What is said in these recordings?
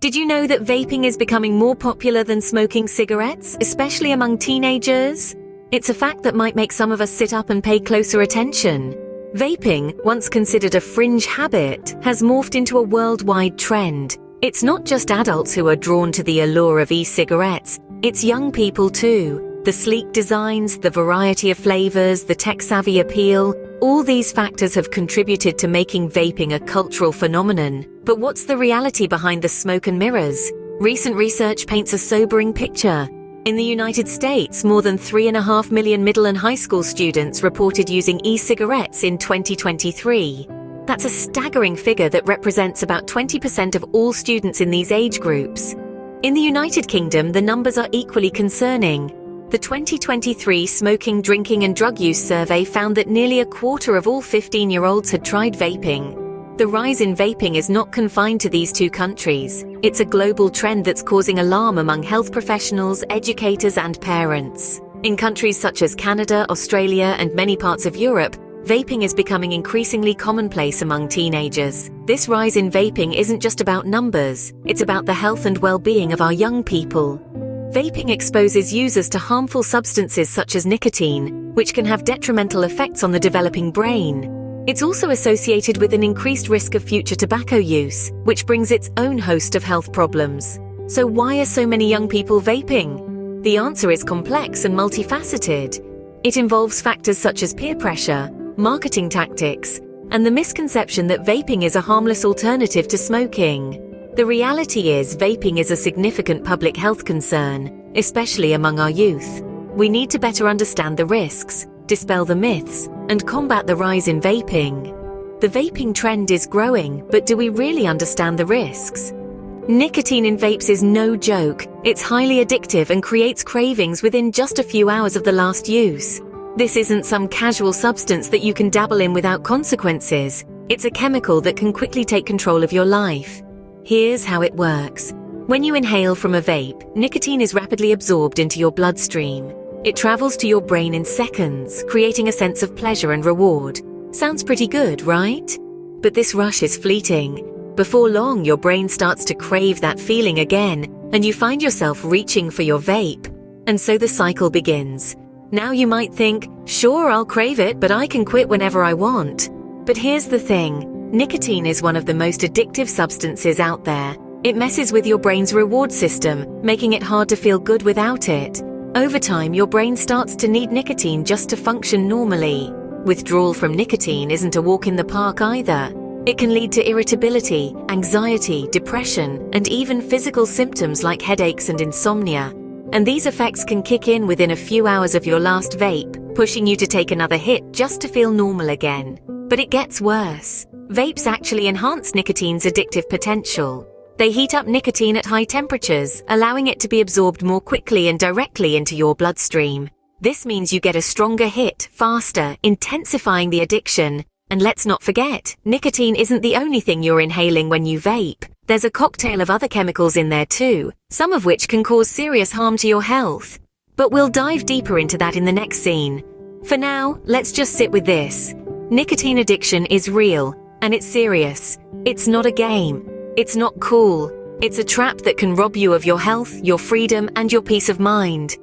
Did you know that vaping is becoming more popular than smoking cigarettes, especially among teenagers? It's a fact that might make some of us sit up and pay closer attention. Vaping, once considered a fringe habit, has morphed into a worldwide trend. It's not just adults who are drawn to the allure of e-cigarettes, it's young people too. The sleek designs, the variety of flavors, the tech-savvy appeal, all these factors have contributed to making vaping a cultural phenomenon. But what's the reality behind the smoke and mirrors? Recent research paints a sobering picture. In the United States, more than 3.5 million middle and high school students reported using e-cigarettes in 2023. That's a staggering figure that represents about 20% of all students in these age groups. In the United Kingdom, the numbers are equally concerning. The 2023 Smoking, Drinking and Drug Use Survey found that nearly a quarter of all 15-year-olds had tried vaping. The rise in vaping is not confined to these two countries. It's a global trend that's causing alarm among health professionals, educators and parents. In countries such as Canada, Australia and many parts of Europe, vaping is becoming increasingly commonplace among teenagers. This rise in vaping isn't just about numbers, it's about the health and well-being of our young people. Vaping exposes users to harmful substances such as nicotine, which can have detrimental effects on the developing brain. It's also associated with an increased risk of future tobacco use, which brings its own host of health problems. So why are so many young people vaping? The answer is complex and multifaceted. It involves factors such as peer pressure, marketing tactics, and the misconception that vaping is a harmless alternative to smoking. The reality is, vaping is a significant public health concern, especially among our youth. We need to better understand the risks, dispel the myths, and combat the rise in vaping. The vaping trend is growing, but do we really understand the risks? Nicotine in vapes is no joke. It's highly addictive and creates cravings within just a few hours of the last use. This isn't some casual substance that you can dabble in without consequences. It's a chemical that can quickly take control of your life. Here's how it works. When you inhale from a vape, nicotine is rapidly absorbed into your bloodstream. It travels to your brain in seconds, creating a sense of pleasure and reward. Sounds pretty good, right? But this rush is fleeting. Before long, your brain starts to crave that feeling again, and you find yourself reaching for your vape. And so the cycle begins. Now you might think, sure, I'll crave it, but I can quit whenever I want. But here's the thing. Nicotine is one of the most addictive substances out there. It messes with your brain's reward system, making it hard to feel good without it. Over time, your brain starts to need nicotine just to function normally. Withdrawal from nicotine isn't a walk in the park either. It can lead to irritability, anxiety, depression, and even physical symptoms like headaches and insomnia. And these effects can kick in within a few hours of your last vape, pushing you to take another hit just to feel normal again. But it gets worse. Vapes actually enhance nicotine's addictive potential. They heat up nicotine at high temperatures, allowing it to be absorbed more quickly and directly into your bloodstream. This means you get a stronger hit, faster, intensifying the addiction. And let's not forget, nicotine isn't the only thing you're inhaling when you vape. There's a cocktail of other chemicals in there too, some of which can cause serious harm to your health. But we'll dive deeper into that in the next scene. For now, let's just sit with this. Nicotine addiction is real, and it's serious. It's not a game. It's not cool. It's a trap that can rob you of your health, your freedom, and your peace of mind.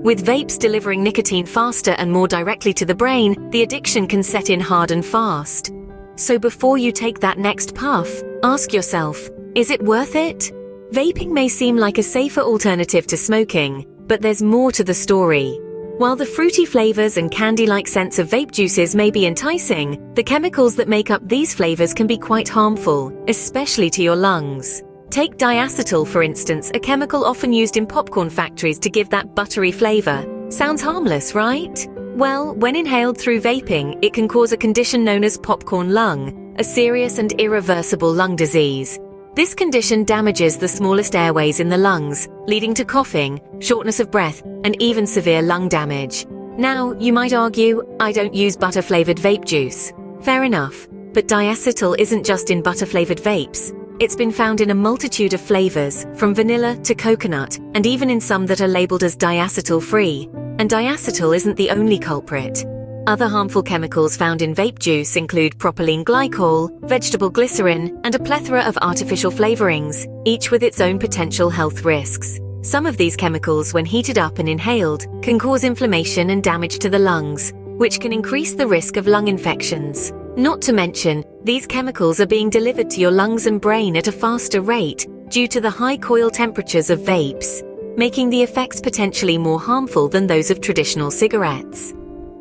With vapes delivering nicotine faster and more directly to the brain, the addiction can set in hard and fast. So before you take that next puff, ask yourself, is it worth it? Vaping may seem like a safer alternative to smoking, but there's more to the story. While the fruity flavors and candy-like scents of vape juices may be enticing, the chemicals that make up these flavors can be quite harmful, especially to your lungs. Take diacetyl, for instance, a chemical often used in popcorn factories to give that buttery flavor. Sounds harmless, right? Well, when inhaled through vaping, it can cause a condition known as popcorn lung, a serious and irreversible lung disease. This condition damages the smallest airways in the lungs, leading to coughing, shortness of breath, and even severe lung damage. Now, you might argue, I don't use butter-flavored vape juice. Fair enough, but diacetyl isn't just in butter-flavored vapes. It's been found in a multitude of flavors, from vanilla to coconut, and even in some that are labeled as diacetyl-free. And diacetyl isn't the only culprit. Other harmful chemicals found in vape juice include propylene glycol, vegetable glycerin, and a plethora of artificial flavorings, each with its own potential health risks. Some of these chemicals, when heated up and inhaled, can cause inflammation and damage to the lungs, which can increase the risk of lung infections. Not to mention, these chemicals are being delivered to your lungs and brain at a faster rate due to the high coil temperatures of vapes, making the effects potentially more harmful than those of traditional cigarettes.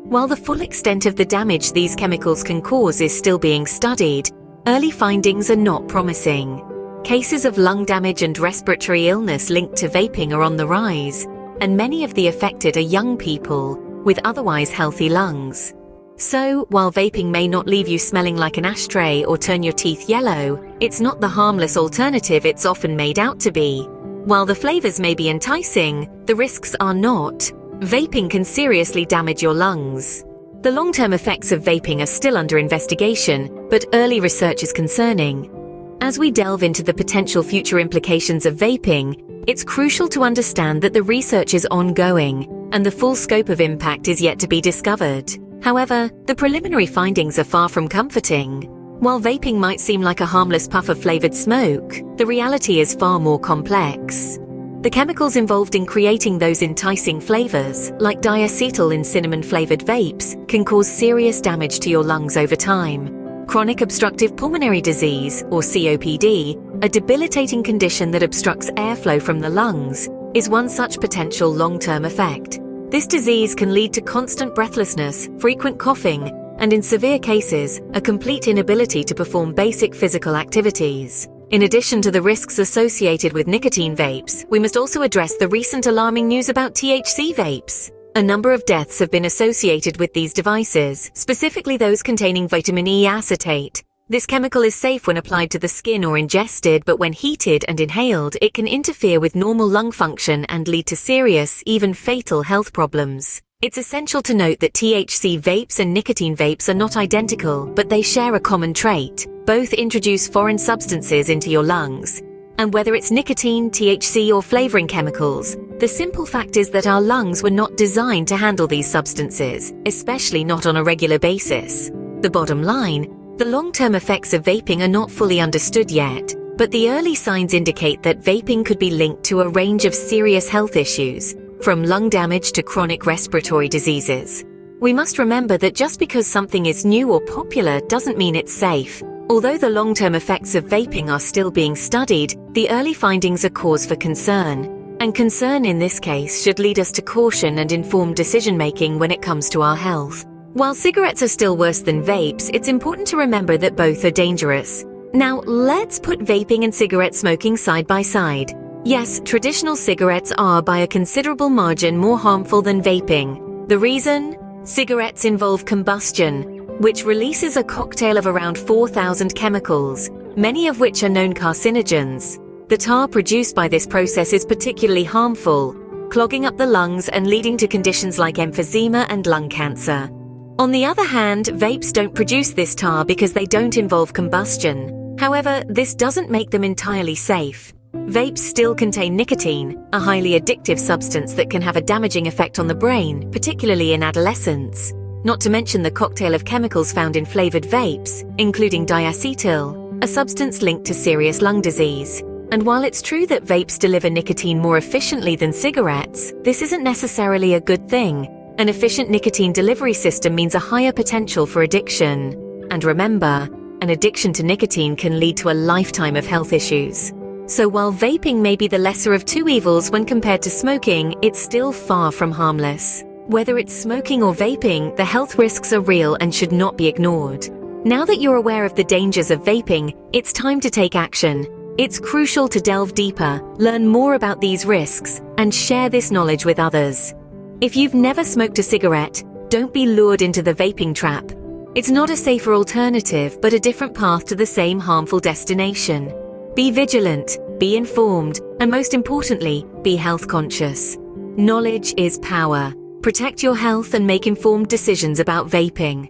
While the full extent of the damage these chemicals can cause is still being studied, early findings are not promising. Cases of lung damage and respiratory illness linked to vaping are on the rise, and many of the affected are young people with otherwise healthy lungs. So, while vaping may not leave you smelling like an ashtray or turn your teeth yellow, it's not the harmless alternative it's often made out to be. While the flavors may be enticing, the risks are not. Vaping can seriously damage your lungs. The long-term effects of vaping are still under investigation, but early research is concerning. As we delve into the potential future implications of vaping, it's crucial to understand that the research is ongoing, and the full scope of impact is yet to be discovered. However, the preliminary findings are far from comforting. While vaping might seem like a harmless puff of flavored smoke, the reality is far more complex. The chemicals involved in creating those enticing flavors, like diacetyl in cinnamon-flavored vapes, can cause serious damage to your lungs over time. Chronic obstructive pulmonary disease, or COPD, a debilitating condition that obstructs airflow from the lungs, is one such potential long-term effect. This disease can lead to constant breathlessness, frequent coughing, and in severe cases, a complete inability to perform basic physical activities. In addition to the risks associated with nicotine vapes, we must also address the recent alarming news about THC vapes. A number of deaths have been associated with these devices, specifically those containing vitamin E acetate. This chemical is safe when applied to the skin or ingested, but when heated and inhaled, it can interfere with normal lung function and lead to serious, even fatal health problems. It's essential to note that THC vapes and nicotine vapes are not identical, but they share a common trait. Both introduce foreign substances into your lungs. And whether it's nicotine, THC, or flavoring chemicals, the simple fact is that our lungs were not designed to handle these substances, especially not on a regular basis. The bottom line, the long-term effects of vaping are not fully understood yet, but the early signs indicate that vaping could be linked to a range of serious health issues, from lung damage to chronic respiratory diseases. We must remember that just because something is new or popular doesn't mean it's safe. Although the long-term effects of vaping are still being studied, the early findings are cause for concern. And concern in this case should lead us to caution and informed decision-making when it comes to our health. While cigarettes are still worse than vapes, it's important to remember that both are dangerous. Now, let's put vaping and cigarette smoking side by side. Yes, traditional cigarettes are by a considerable margin more harmful than vaping. The reason? Cigarettes involve combustion, which releases a cocktail of around 4,000 chemicals, many of which are known carcinogens. The tar produced by this process is particularly harmful, clogging up the lungs and leading to conditions like emphysema and lung cancer. On the other hand, vapes don't produce this tar because they don't involve combustion. However, this doesn't make them entirely safe. Vapes still contain nicotine, a highly addictive substance that can have a damaging effect on the brain, particularly in adolescence. Not to mention the cocktail of chemicals found in flavored vapes, including diacetyl, a substance linked to serious lung disease. And while it's true that vapes deliver nicotine more efficiently than cigarettes, this isn't necessarily a good thing. An efficient nicotine delivery system means a higher potential for addiction. And remember, an addiction to nicotine can lead to a lifetime of health issues. So while vaping may be the lesser of two evils when compared to smoking, it's still far from harmless. Whether it's smoking or vaping, the health risks are real and should not be ignored. Now that you're aware of the dangers of vaping, it's time to take action. It's crucial to delve deeper, learn more about these risks, and share this knowledge with others. If you've never smoked a cigarette, don't be lured into the vaping trap. It's not a safer alternative, but a different path to the same harmful destination. Be vigilant, be informed, and most importantly, be health conscious. Knowledge is power. Protect your health and make informed decisions about vaping.